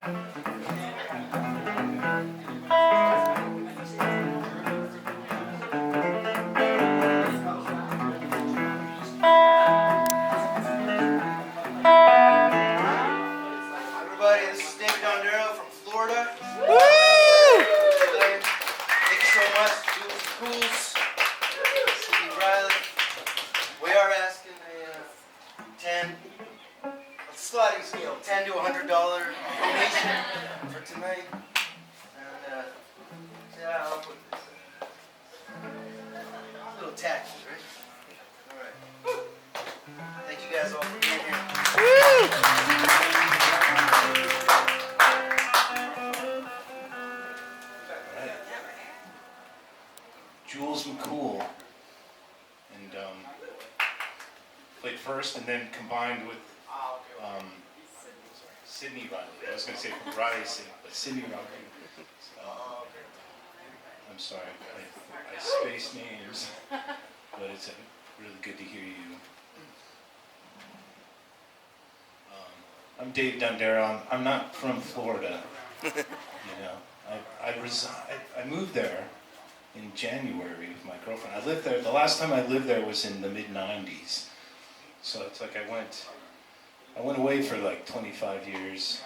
Everybody, this is Dondero from Florida. Woo! Thank you so much, Jules and Cools, Steve Riley. We are asking a sliding scale, $10 to $100 donation for tonight. And yeah, I'll put this a little tacky, right? All right. Thank you guys all for being here. Jules McCool, and played first and then combined with Sydney Riley. I was going to say Riley, but Sydney Riley. I'm sorry, I spaced names, but it's really good to hear you. I'm Dave Dondero. I'm not from Florida. You know, I moved there in January with my girlfriend. I lived there. The last time I lived there was in the mid-90s. So it's like I went away for like 25 years,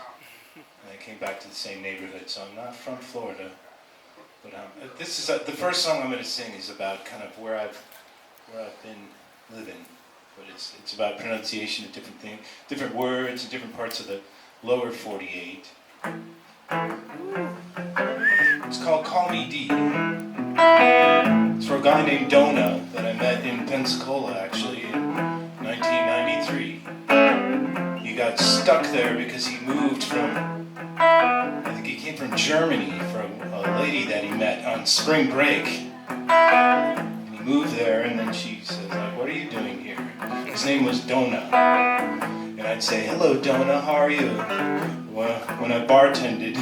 and I came back to the same neighborhood. So I'm not from Florida, but this is the first song I'm going to sing is about kind of where I've been living. But it's about pronunciation of different things, different words, in different parts of the lower 48. It's called Call Me D. It's for a guy named Dona that I met in Pensacola, actually, in 1993. He got stuck there because he moved from, I think he came from Germany, from a lady that he met on spring break. And he moved there, and then she says, like, what are you doing here? His name was Dona. And I'd say, hello, Dona, how are you? Well, when I bartended,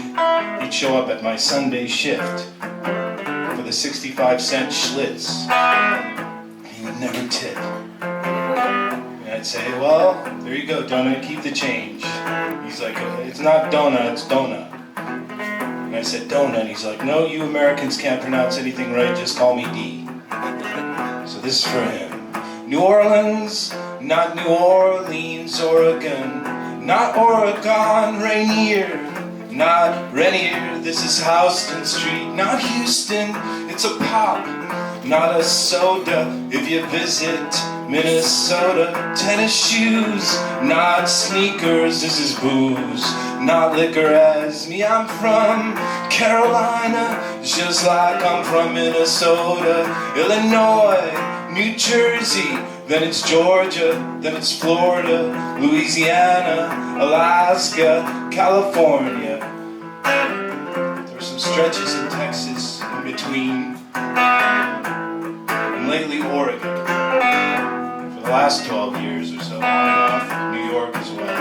he'd show up at my Sunday shift for the 65-cent Schlitz. He would never tip. And I'd say, well, there you go, Dona, keep the change. He's like, it's not Dona, it's Dona. And I said, Dona, and he's like, no, you Americans can't pronounce anything right, just call me D. So this is for him. New Orleans, not New Orleans, Oregon, not Oregon, Rainier, not Rainier, this is Houston Street, not Houston, it's a pop, not a soda, if you visit Minnesota, tennis shoes, not sneakers, this is booze, not liquor as me, I'm from Carolina, just like I'm from Minnesota, Illinois, New Jersey, then it's Georgia, then it's Florida, Louisiana, Alaska, California. There were some stretches in Texas in between, and lately Oregon. For the last 12 years or so, on and off, New York as well.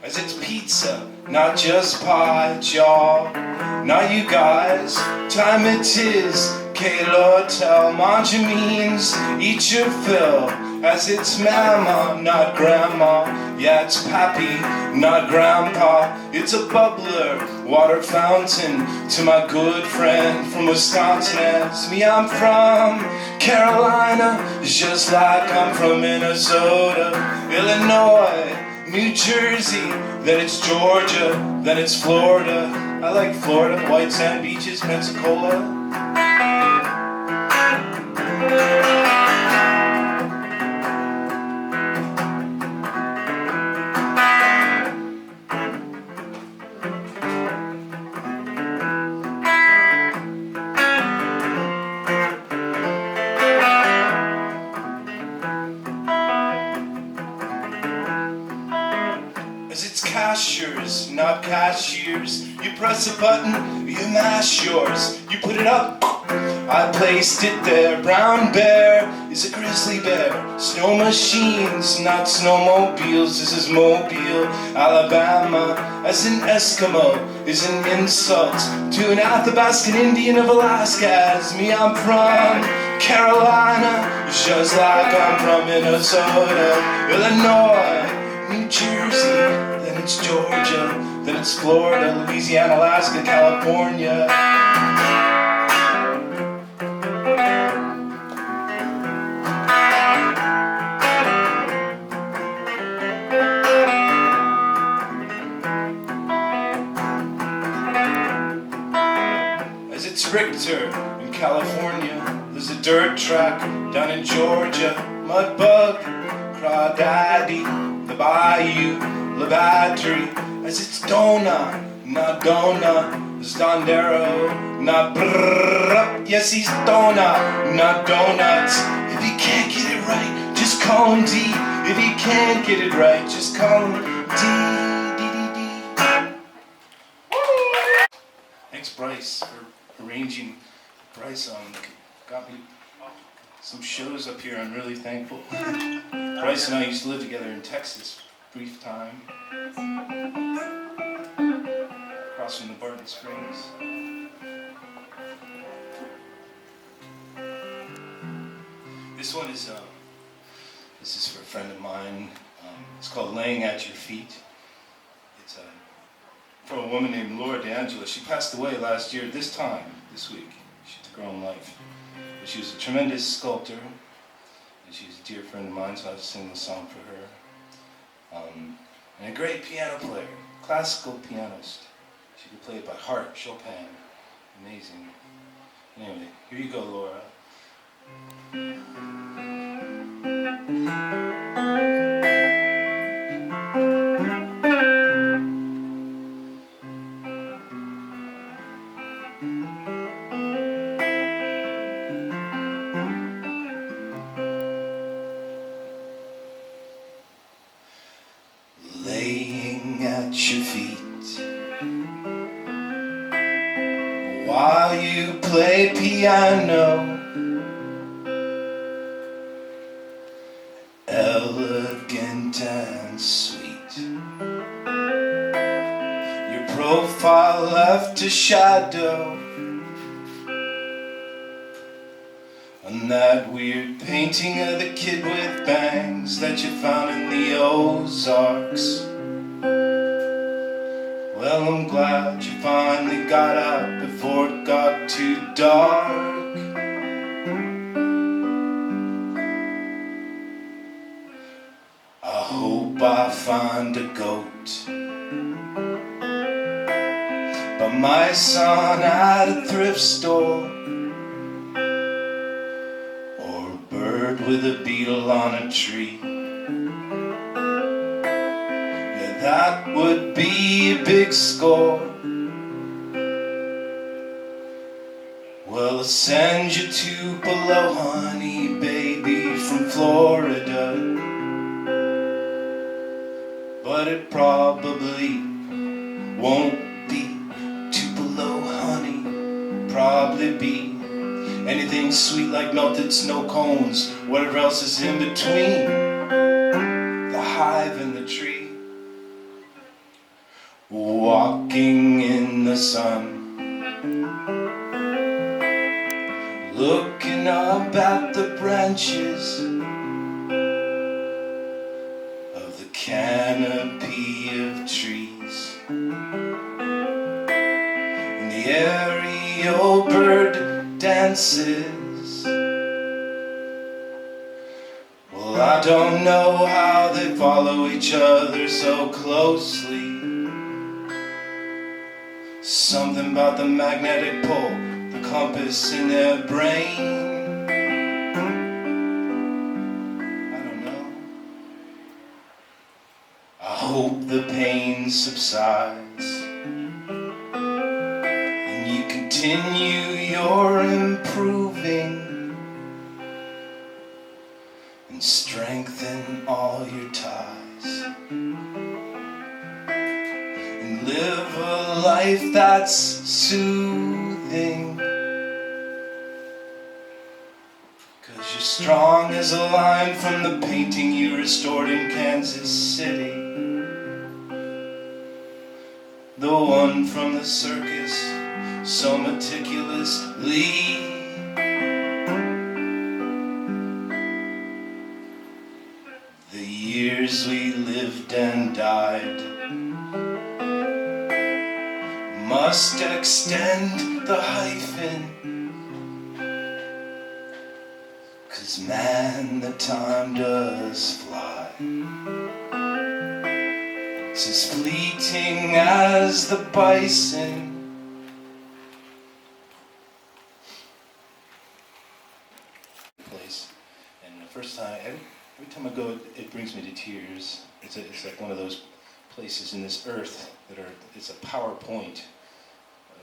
As it's pizza, not just pie, jaw, not you guys, time it is, Kayla, tell, mind your means, eat your fill, as it's mama, not grandma, yeah it's pappy, not grandpa, it's a bubbler, water fountain, to my good friend from Wisconsin, as me I'm from Carolina, just like I'm from Minnesota, Illinois, New Jersey, then it's Georgia, then it's Florida. I like Florida, white sand beaches, Pensacola. It's cashiers, not cashiers. You press a button, you mash yours. You put it up, I placed it there. Brown bear is a grizzly bear. Snow machines, not snowmobiles. This is Mobile, Alabama. As an Eskimo is an insult to an Athabascan Indian of Alaska. As me, I'm from Carolina, just like I'm from Minnesota, Illinois, New Jersey, then it's Georgia, then it's Florida, Louisiana, Alaska, California. As it's Richter in California, there's a dirt track down in Georgia, Mudbug, Crawdaddy, the Bayou, La Battery. As it's Dona, not Dona, there's Dondero, not brrrr. Yes, he's Dona, not donuts. If he can't get it right, just call him D. If he can't get it right, just call him D. Thanks, Bryce, for arranging. Bryce got me some shows up here. I'm really thankful. Bryce and I used to live together in Texas, brief time, across from the Barton Springs. This one is this is for a friend of mine. It's called "Laying at Your Feet." It's from a woman named Laura DeAngelo. She passed away last year, this week. She took her own life. But she was a tremendous sculptor, and she's a dear friend of mine, so I have to sing the song for her. And a great piano player, classical pianist. She could play it by heart, Chopin. Amazing. Anyway, here you go, Laura. Laying at your feet while you play piano, elegant and sweet. Your profile left a shadow on that weird painting of the kid with bangs that you found in the Ozarks. Well, I'm glad you finally got out before it got too dark. I hope I find a goat by my son at a thrift store, or a bird with a beetle on a tree. Yeah, that would be a big score. Well, I'll send you Tupelo honey, baby, from Florida, but it probably won't be Tupelo honey. Probably be anything sweet like melted snow cones, whatever else is in between the hive and the tree. Walking in the sun, looking up at the branches of the canopy of trees, and the airy old bird dances. Well, I don't know how they follow each other so closely. Something about the magnetic pole, the compass in their brain. I don't know. I hope the pain subsides and you continue your improving and strengthen all your ties and live a life that's soothing, 'cause you're strong as a line from the painting you restored in Kansas City, the one from the circus so meticulously. years we lived and died must extend the hyphen, 'cause man, the time does fly. It's as fleeting as the bison. Place, and the first time, every time I go, it brings me to tears. It's like one of those places in this earth that it's a PowerPoint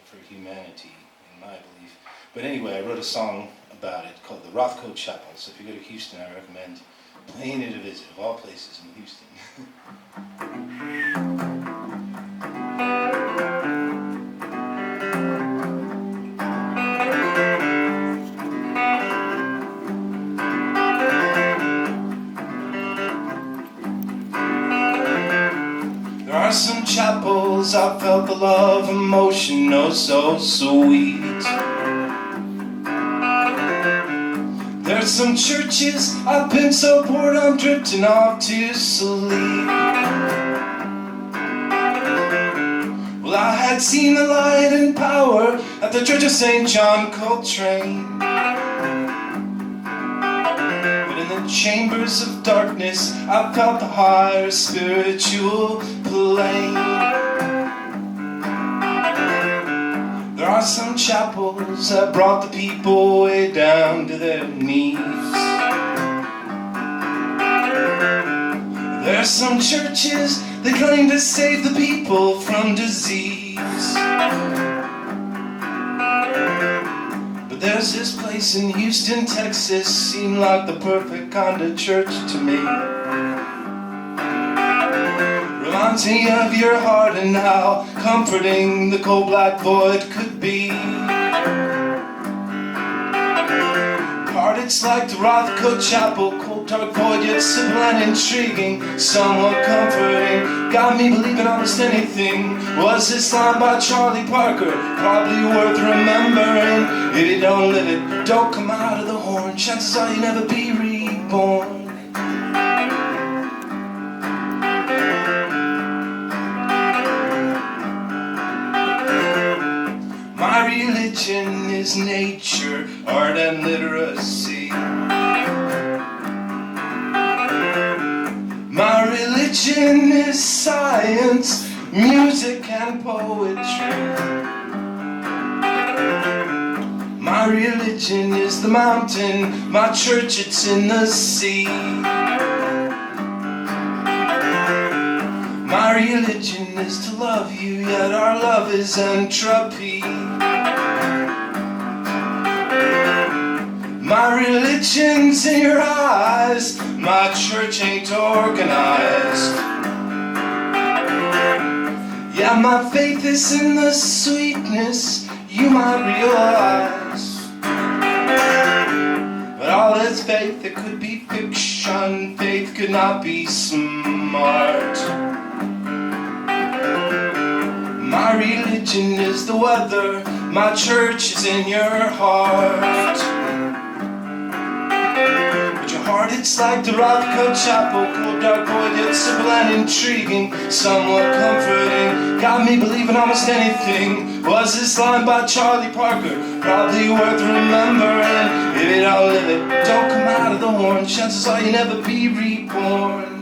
for humanity, in my belief. But anyway, I wrote a song about it called the Rothko Chapel. So if you go to Houston, I recommend paying it a visit, of all places in Houston. There are some chapels I felt the love emotion, oh so sweet. There's some churches I've been so bored I'm drifting off to sleep. Well, I had seen the light and power at the Church of St. John Coltrane, but in the chambers of darkness I felt the higher spiritual plane. There are some chapels that brought the people way down to their knees. There's some churches that claim to save the people from disease. But there's this place in Houston, Texas, seemed like the perfect kind of church to me. Reminds me of your heart and how comforting the cold black void could be. Part it's like the Rothko Chapel, cold dark void yet simple and intriguing, somewhat comforting, got me believing almost anything. Was this line by Charlie Parker, probably worth remembering. If you don't live it, don't come out of the horn, chances are you'll never be reborn. My religion is nature, art and literacy. My religion is science, music and poetry. My religion is the mountain, my church it's in the sea. My religion is to love you, yet our love is entropy. My religion's in your eyes, my church ain't organized. Yeah, my faith is in the sweetness you might realize. But all this faith, it could be fiction, faith could not be smart. My religion is the weather, my church is in your heart. But your heart, it's like the Rothko Chapel, cold dark void yet simple and intriguing, somewhat comforting, got me believing almost anything. Was this line by Charlie Parker, probably worth remembering. If you don't live it, don't come out of the horn, chances are you'll never be reborn.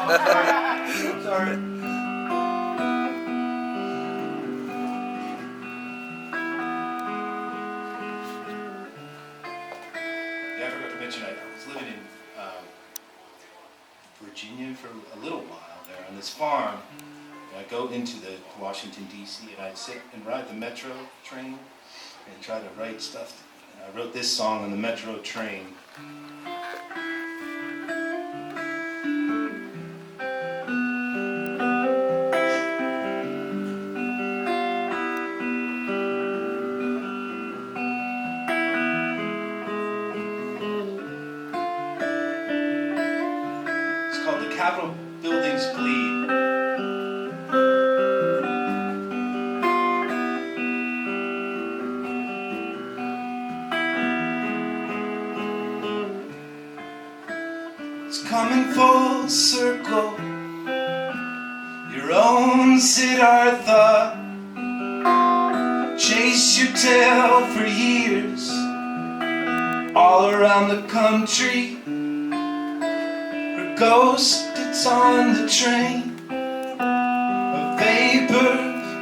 I'm sorry. Yeah, I forgot to mention I was living in Virginia for a little while there on this farm. And I'd go into the Washington, D.C. and I'd sit and ride the metro train and try to write stuff. And I wrote this song on the metro train. Called The Capitol Buildings Bleed. coming full circle. Your own Siddhartha chased your tail for years, all around the country. Her ghost, it's on the train, a vapor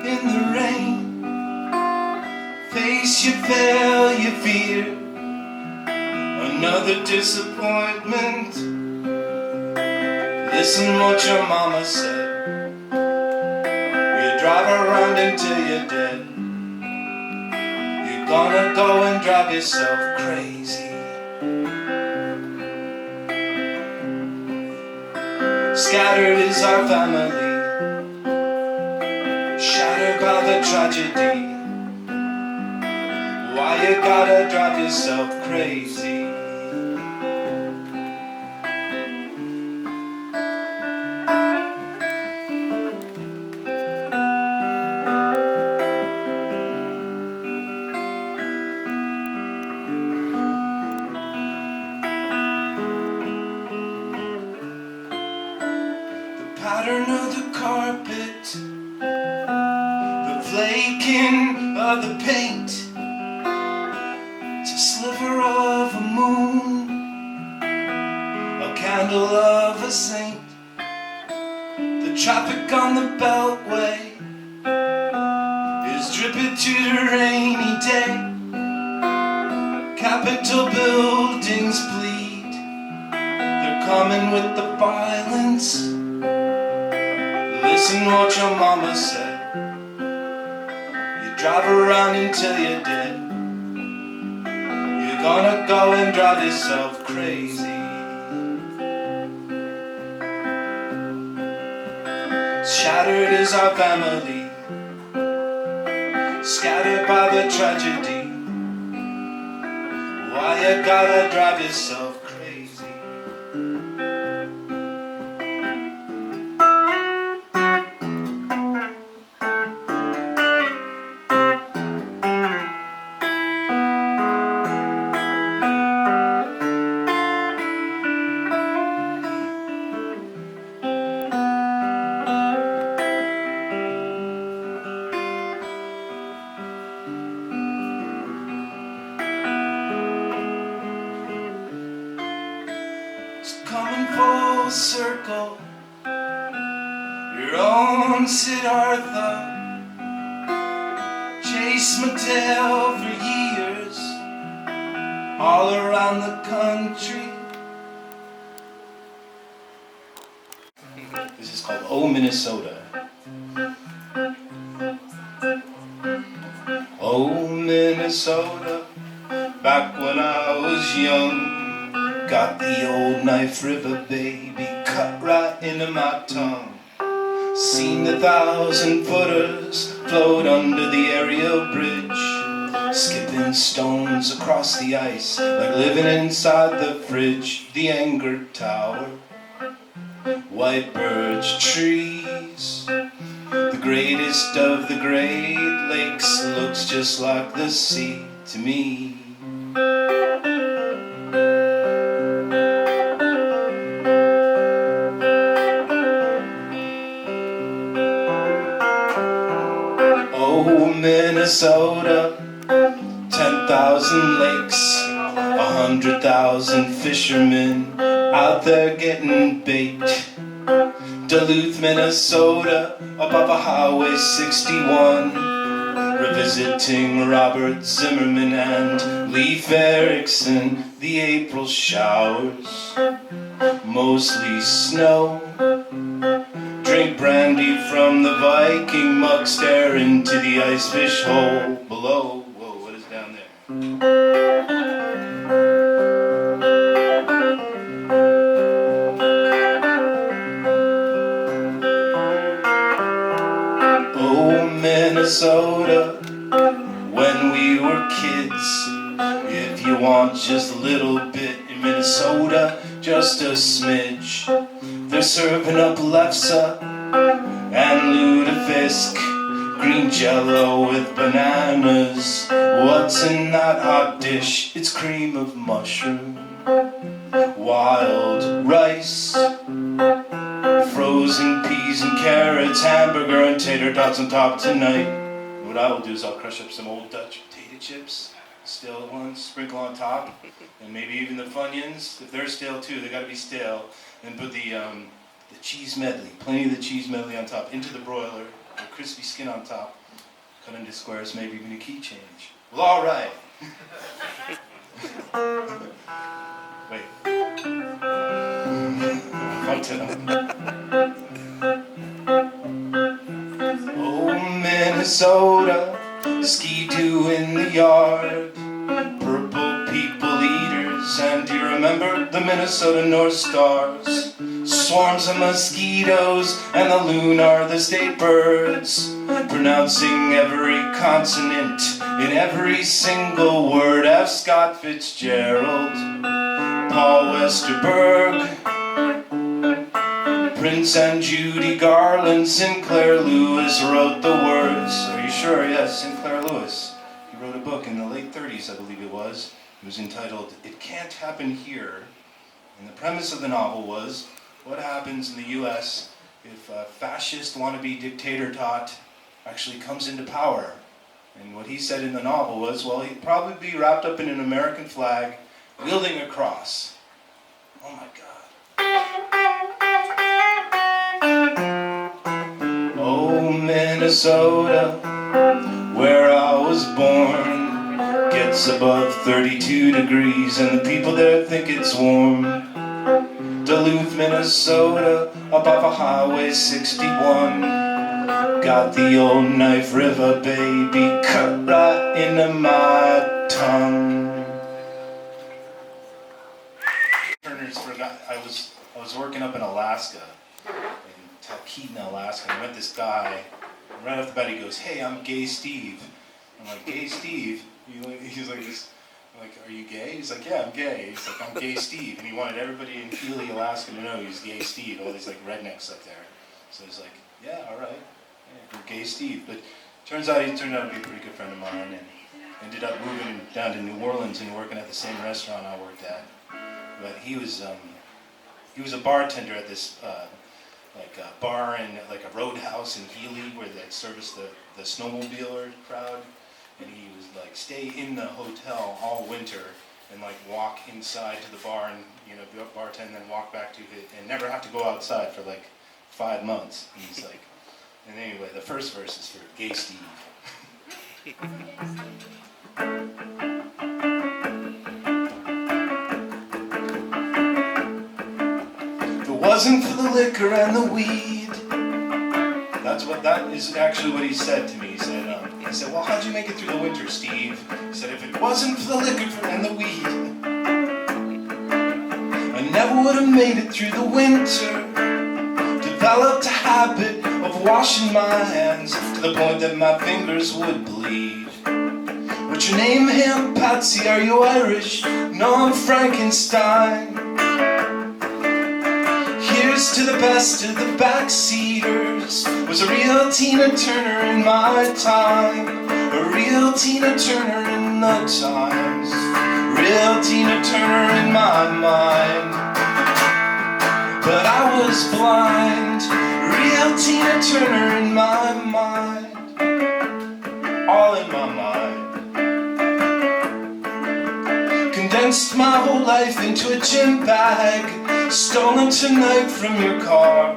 in the rain. Face you fail, you fear another disappointment. Listen what your mama said. You drive around until you're dead. You're gonna go and drive yourself crazy. Scattered is our family, shattered by the tragedy. Why you gotta drive yourself crazy? Pattern of the carpet, the flaking of the paint, it's a sliver of a moon, a candle of a saint. The traffic on the beltway is dripping to the rainy day. Capitol buildings bleed, they're coming with the violence. Listen what your mama said. You drive around until you're dead. You're gonna go and drive yourself crazy. Shattered is our family, scattered by the tragedy. Why you gotta drive yourself crazy? Coming full circle, your own Siddhartha chased my tail for years, all around the country. This is called Oh Minnesota. Oh Minnesota, back when I was young, got the old knife river, baby, cut right into my tongue. Seen the 1,000-footers float under the area bridge, skipping stones across the ice, like living inside the fridge. The Anger Tower, white birch trees, the greatest of the Great Lakes, looks just like the sea to me. Oh, Minnesota, 10,000 lakes, 100,000 fishermen out there getting baked. Duluth, Minnesota, above a Highway 61, revisiting Robert Zimmerman and Leif Erikson. The April showers, mostly snow. Drink brandy from the Viking mug, stare into the ice fish hole below. Whoa, what is down there? Oh, Minnesota, when we were kids, if you want just a little bit in Minnesota, just a smidge, they're serving up lefse and lutefisk, green jello with bananas. What's in that hot dish? It's cream of mushroom, wild rice, frozen peas and carrots, hamburger and tater tots on top tonight. What I will do is I'll crush up some old Dutch potato chips, stale ones, sprinkle on top, and maybe even the Funyuns. If they're stale too, they gotta be stale. And put the cheese medley, plenty of the cheese medley on top, into the broiler, the crispy skin on top, cut into squares, maybe even a key change. Well, all right. Wait. Oh, Minnesota, ski-doo in the yard, purple people eaters, and do you remember the Minnesota North Stars? Swarms of mosquitoes, and the loon are the state birds, pronouncing every consonant in every single word. F. Scott Fitzgerald, Paul Westerberg, Prince and Judy Garland, Sinclair Lewis wrote the words. Are you sure? Yes, Sinclair Lewis. He wrote a book in the late 30s, I believe it was. It was entitled, It Can't Happen Here. And the premise of the novel was, what happens in the US if a fascist wannabe dictator tot actually comes into power? And what he said in the novel was, well, he'd probably be wrapped up in an American flag, wielding a cross. Oh my God. Oh, Minnesota, where I was born, gets above 32 degrees and the people there think it's warm. Duluth, Minnesota, up off of Highway 61, got the old Knife River, baby, cut right into my tongue. Turners forgot. I was working up in Alaska, in Talkeetna, Alaska. And I met this guy. And right off the bat, he goes, "Hey, I'm Gay Steve." I'm like, "Gay Steve?" He's like this. I'm like, "Are you gay?" He's like, "Yeah, I'm gay." He's like, "I'm Gay Steve," and he wanted everybody in Healy, Alaska to know he's Gay Steve. All these like rednecks up there. So he's like, "Yeah, all right, yeah, you're Gay Steve." But turns out he turned out to be a pretty good friend of mine, and ended up moving down to New Orleans and working at the same restaurant I worked at. But he was a bartender at this like a bar in like a roadhouse in Healy where they service the snowmobiler crowd. And he was like stay in the hotel all winter and like walk inside to the bar and bartend, then walk back to it and never have to go outside for like 5 months. And he's like, and anyway, the first verse is for Gay Steve. If it wasn't for the liquor and the weed. That is actually what he said to me. He said, "Well, how'd you make it through the winter, Steve?" He said, "If it wasn't for the liquor and the weed, I never would have made it through the winter. Developed a habit of washing my hands to the point that my fingers would bleed. What's your name, Ham Patsy? Are you Irish? No, I'm Frankenstein. Here's to the best of the backseaters. Was a real Tina Turner in my time. A real Tina Turner in the times. Real Tina Turner in my mind. But I was blind. Real Tina Turner in my mind. All in my mind. Condensed my whole life into a gym bag. Stolen tonight from your car.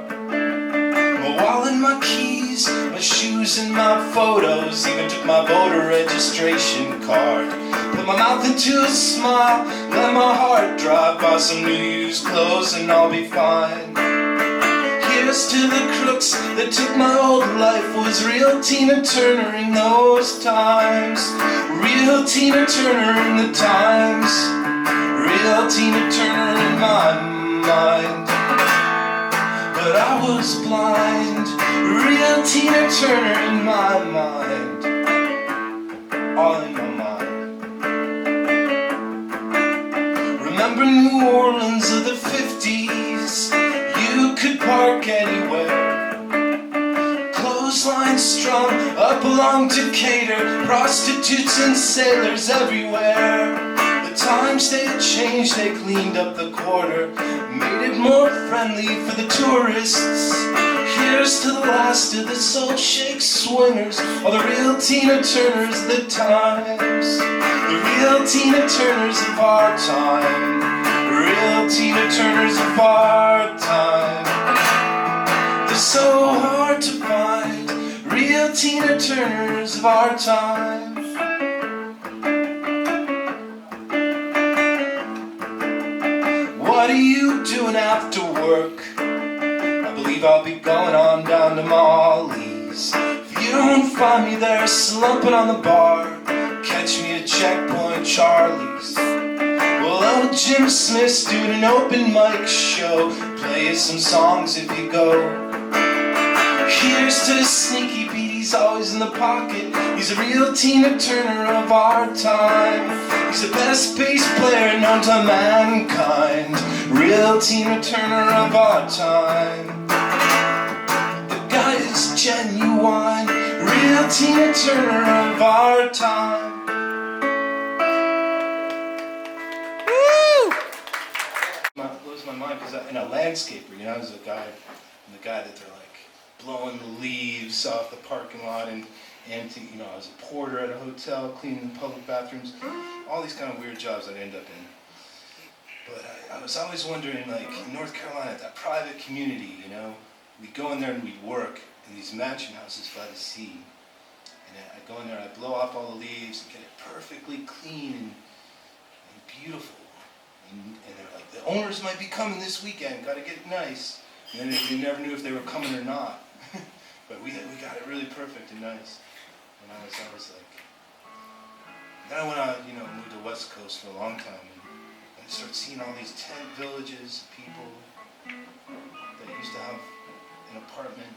My wallet, my keys, my shoes and my photos. Even took my voter registration card. Put my mouth into a smile. Let my heart drive by some new used clothes and I'll be fine. Here's to the crooks that took my old life. Was real Tina Turner in those times. Real Tina Turner in the times. Real Tina Turner in my mind. But I was blind. Real Tina Turner in my mind. All in my mind. Remember New Orleans of the 50s. You could park anywhere. Clothesline strung up belong to cater prostitutes and sailors everywhere. The times they had changed, they cleaned up the quarter, made it more friendly for the tourists. Here's to the last of the soul shake swingers, all the real Tina Turners of the times. The real Tina Turners of our time. The real Tina Turners of our time. They're so hard to find. Real Tina Turners of our time. What are you doing after work? I believe I'll be going on down to Molly's. If you don't find me there slumping on the bar, catch me at Checkpoint Charlie's. Well, old Jim Smith's doing an open mic show. Play you some songs if you go. Here's to Sneaky Pete, he's always in the pocket. He's a real Tina Turner of our time. He's the best bass player known to mankind. Real Tina Turner of our time. The guy is genuine. Real Tina Turner of our time. Woo! It blows my mind because in a landscaper, you know, there's a guy, that they're like blowing the leaves off the parking lot, and you know, I was a porter at a hotel, cleaning the public bathrooms, all these kind of weird jobs I'd end up in. But I was always wondering, like, in North Carolina, that private community, you know, we'd go in there and we'd work in these mansion houses by the sea. And I'd go in there, I'd blow off all the leaves and get it perfectly clean and beautiful. And they're like, the owners might be coming this weekend, gotta get it nice. And then you never knew if they were coming or not. But we got it really perfect and nice. And I was like, then I went out, you know, moved to West Coast for a long time, and I started seeing all these tent villages, people that used to have an apartment.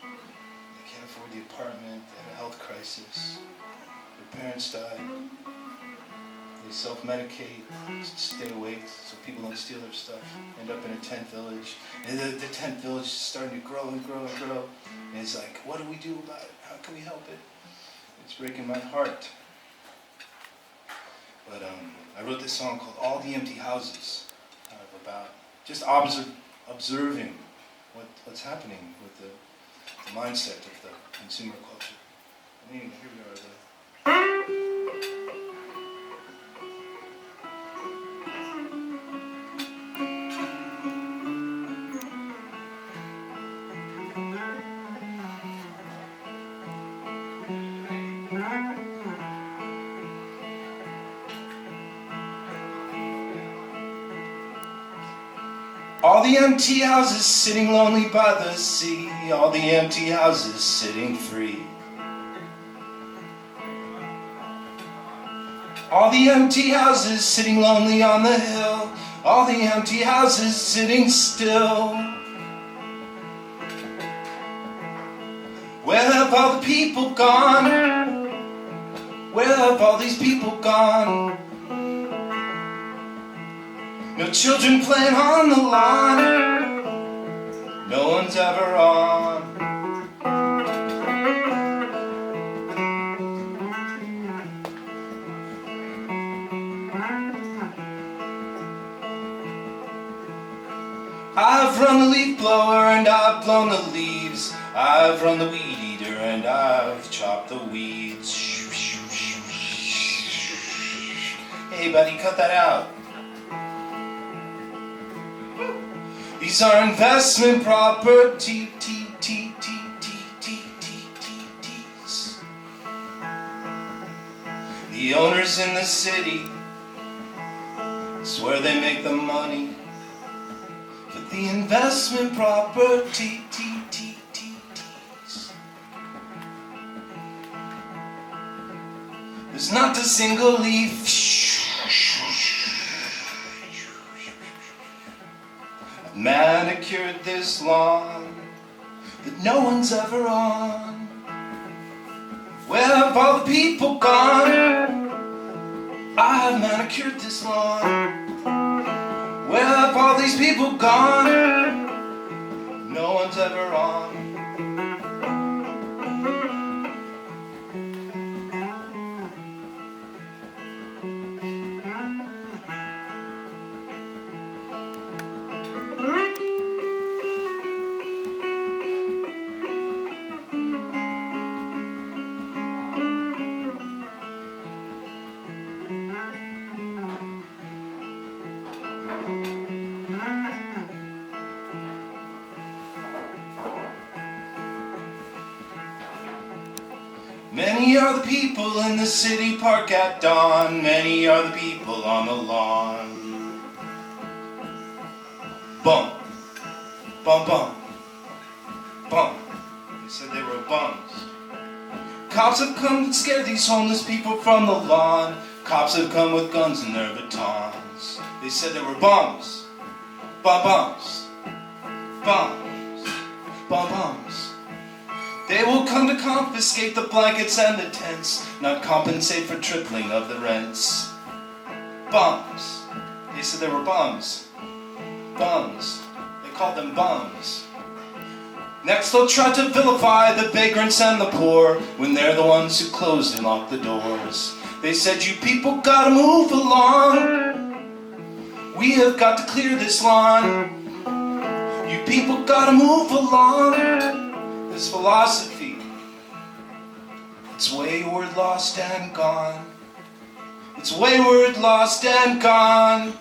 They can't afford the apartment, they had a health crisis, their parents died, they self-medicate, stay awake so people don't steal their stuff, end up in a tent village. And the tent village is starting to grow and grow and grow. And it's like, what do we do about it? How can we help it? It's breaking my heart. But I wrote this song called All the Empty Houses, kind of about just observing what's happening with the mindset of the consumer culture. I mean, here we are. All the empty houses sitting lonely by the sea, all the empty houses sitting free. All the empty houses sitting lonely on the hill, all the empty houses sitting still. Where have all the people gone? Where have all these people gone? No children playing on the lawn, no one's ever on. I've run the leaf blower and I've blown the leaves, I've run the weed eater and I've chopped the weeds. Hey buddy, cut that out. These are investment properties. The owners in the city, it's where they make the money. But the investment properties, there's not a single leaf. Manicured this lawn that no one's ever on. Where have all the people gone? I have manicured this lawn. Where have all these people gone? No one's ever on. Many are the people in the city park at dawn. Many are the people on the lawn. Bum, bum, bum, bum. They said they were bums. Cops have come to scare these homeless people from the lawn. Cops have come with guns and their batons. They said they were bums. Bum-bums. Bums. Bum-bums. They will come to confiscate the blankets and the tents, not compensate for tripling of the rents. Bums. They said they were bums. Bums. They called them bums. Next they'll try to vilify the vagrants and the poor when they're the ones who closed and locked the doors. They said, you people gotta move along. We have got to clear this lawn. You people gotta move along. This philosophy, it's wayward, lost and gone. It's wayward, lost and gone.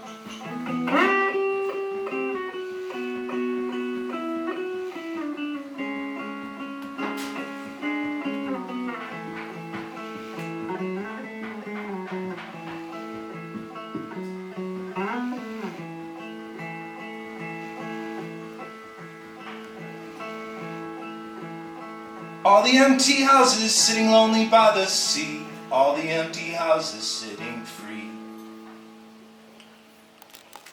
All the empty houses sitting lonely by the sea. All the empty houses sitting free.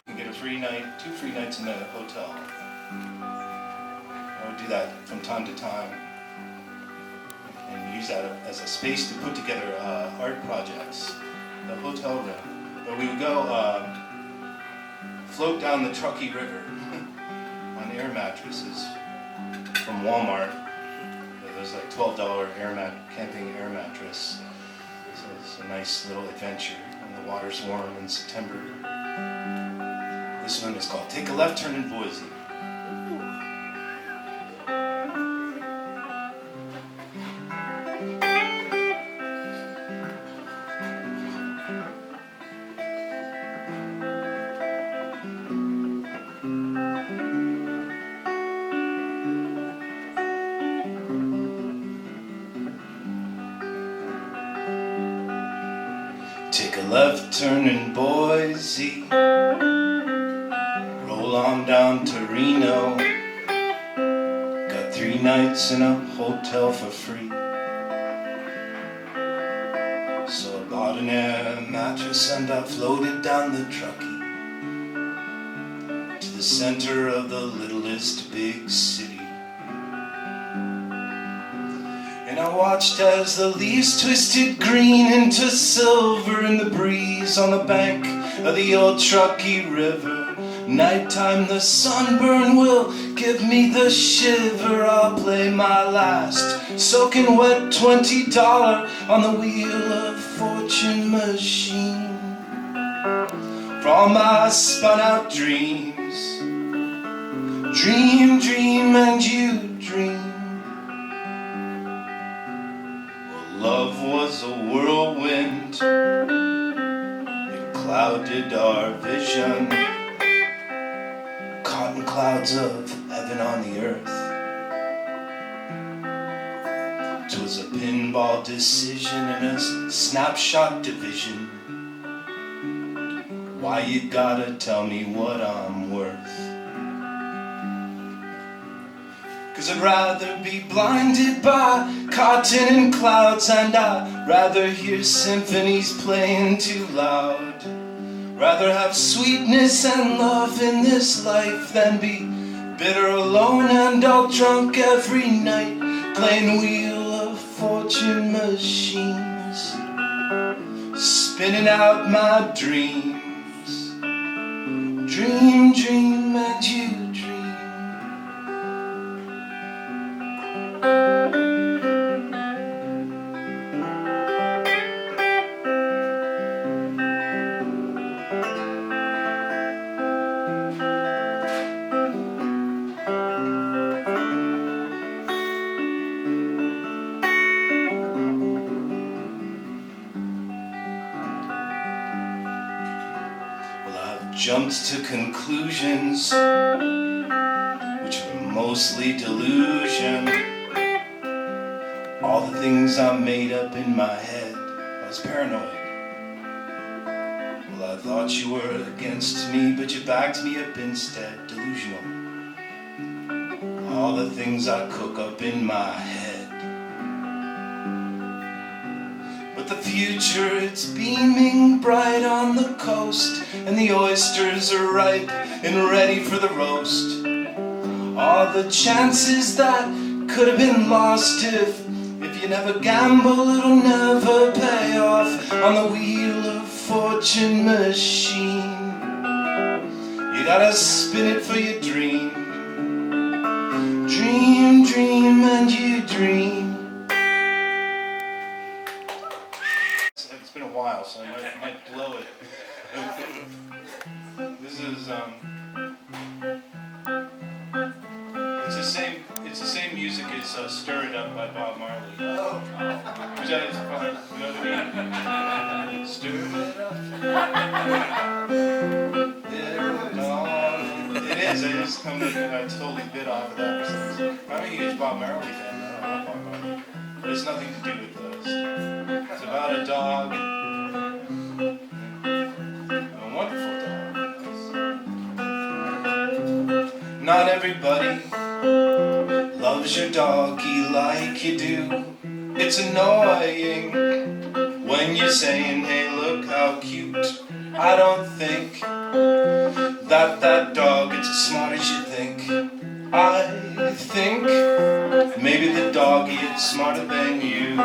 You can get a free night, 2 free nights in a hotel. I would do that from time to time and use that as a space to put together art projects. The hotel room. But we would go float down the Truckee River on air mattresses from Walmart. It was like $12 camping air mattress. So it's a nice little adventure when the water's warm in September. This one is called Take a Left Turn in Boise. Take a left turn in Boise, roll on down to Reno. Got 3 nights in a hotel for free. So I bought an air mattress and I floated down the Truckee to the center of the littlest big city. And I watched as the leaves twisted green into silver in the breeze on the bank of the old Truckee River. Nighttime the sunburn will give me the shiver. I'll play my last soaking wet $20 on the wheel of fortune machine. For all my spun out dreams, dream, dream, and you dream. Love was a whirlwind, it clouded our vision. Cotton clouds of heaven on the earth. 'Twas a pinball decision and a snapshot division. Why you gotta tell me what I'm worth? 'Cause I'd rather be blinded by cotton and clouds, and I'd rather hear symphonies playing too loud. Rather have sweetness and love in this life than be bitter alone and all drunk every night, playing Wheel of Fortune machines, spinning out my dreams. Dream, dream, and you dream. Jumped to conclusions which were mostly delusion. All all the things I made up in my head. I was paranoid. Well, I thought you were against me, but you backed me up instead. Delusional. All the things I cook up in my head. But the future, it's beaming bright on the coast, and the oysters are ripe and ready for the roast. All the chances that could have been lost if you never gamble, it'll never pay off on the wheel of fortune machine. You gotta spin it for your dream. Dream, dream, and you dream. It's been a while, so I might blow it. This is it's the same music as "Stir It Up" by Bob Marley. Oh. Which is fun. You know what I mean? Stir it up. It is. I totally bit off of that. I'm a huge Bob Marley fan. I love Bob Marley. But it's nothing to do with those. It's about a dog. A wonderful dog. Not everybody loves your doggy like you do. It's annoying when you're saying, hey, look how cute. I don't think that dog is as smart as you think. I think maybe the doggy is smarter than you.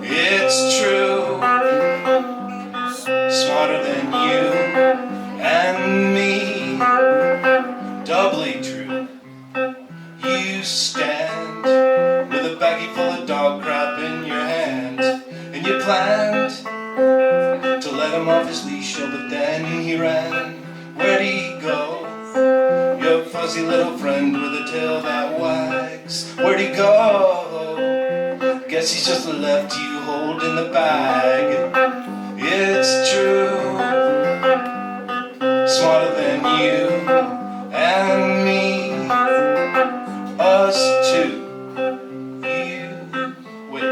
It's true, smarter than you and me, doubly true. You stand with a baggie full of dog crap in your hand, and you planned to let him off his leash, but then he ran. Where'd he go? Your fuzzy little friend with a tail that wags. Where'd he go? Guess he's just left you holding the bag. It's true, smarter than you and me, us two. You wait.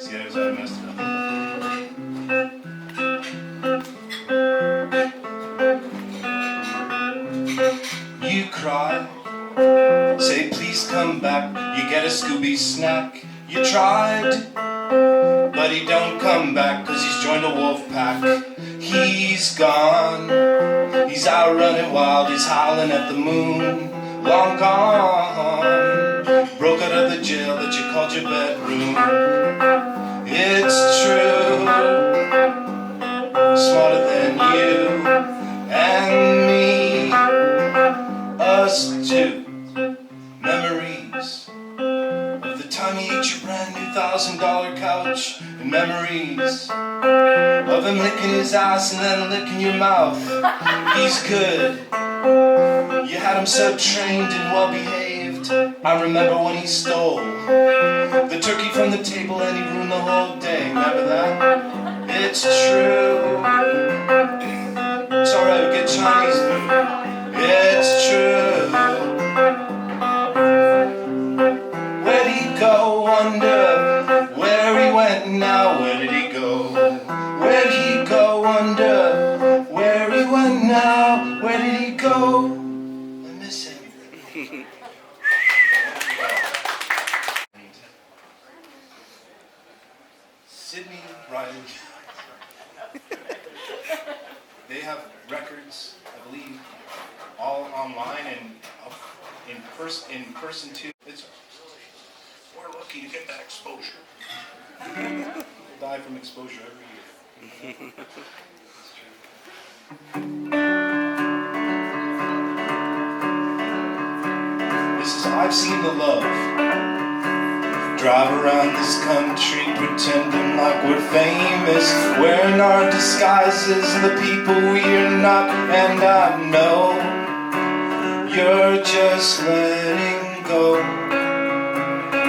See, I messed it up. You cry, say please come back. You get a Scooby snack. You tried, but he don't come back, 'cause he's joined a wolf pack. He's gone, he's out running wild, he's howling at the moon. Long gone, broke out of the jail that you called your bedroom. It's true, smarter than you and me, us two. Memories of the time he ate your brand new $1,000 couch, and memories of him licking his ass and then licking your mouth. He's good, you had him so trained and well behaved. I remember when he stole the turkey from the table and he ruined the whole day. Remember that? It's true. It's alright, we get Chinese food. It's true. Where'd he go? Wonder where he went now. Where did he go? Where'd he go? Wonder where he went now. Where did he go? I miss him. Sydney Riley. They have records, I believe, all online and in person too. We're lucky to get that exposure. People die from exposure every year. This is I've Seen the Love. Drive around this country pretending like we're famous, wearing our disguises and the people we're not. And I know you're just letting go,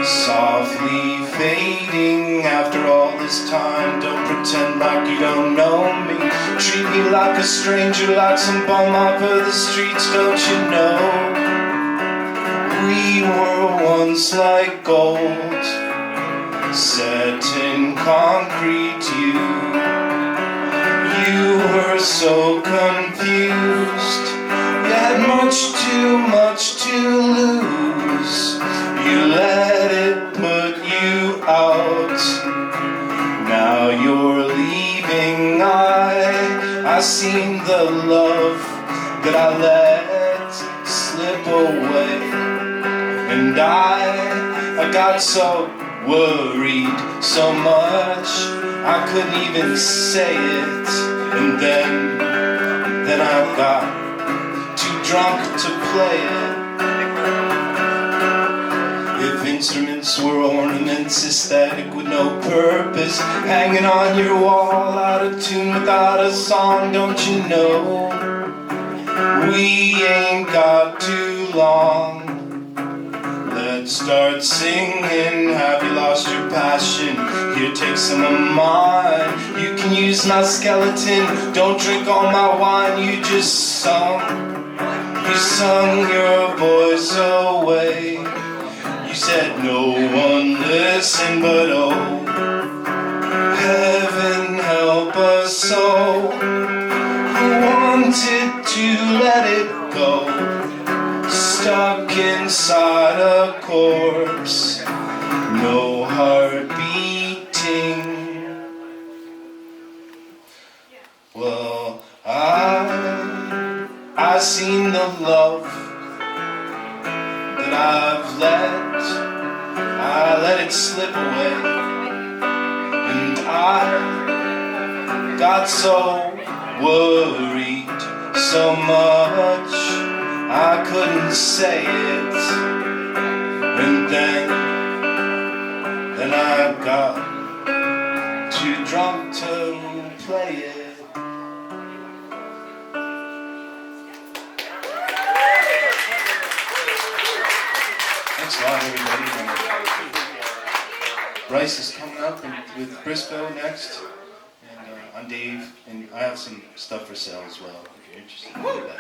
softly fading after all this time. Don't pretend like you don't know me. Treat me like a stranger, like some bum off of the streets. Don't you know we were once like gold? set in concrete. You were so confused. You had too much to lose. You let it put you out. Now you're leaving. I seen the love that I let slip away, and I got so worried so much I couldn't even say it. And then I got too drunk to play it. If instruments were ornaments, aesthetic with no purpose, hanging on your wall, out of tune without a song, don't you know? We ain't got too long. Let's start singing. Have you lost your passion? Here, take some of mine. You can use my skeleton. Don't drink all my wine. You just sung. You sung your voice away. You said no one listened, but oh, heaven help us all. Who wanted to let it go, stuck inside a corpse, no heart beating. Well, I seen the love that I've I let it slip away, and I got so worried so much I couldn't say it. And then I got too drunk to play it. Thanks a lot, everybody. Bryce is coming up with Briscoe next, and I'm Dave, and I have some stuff for sale as well if you're interested in that.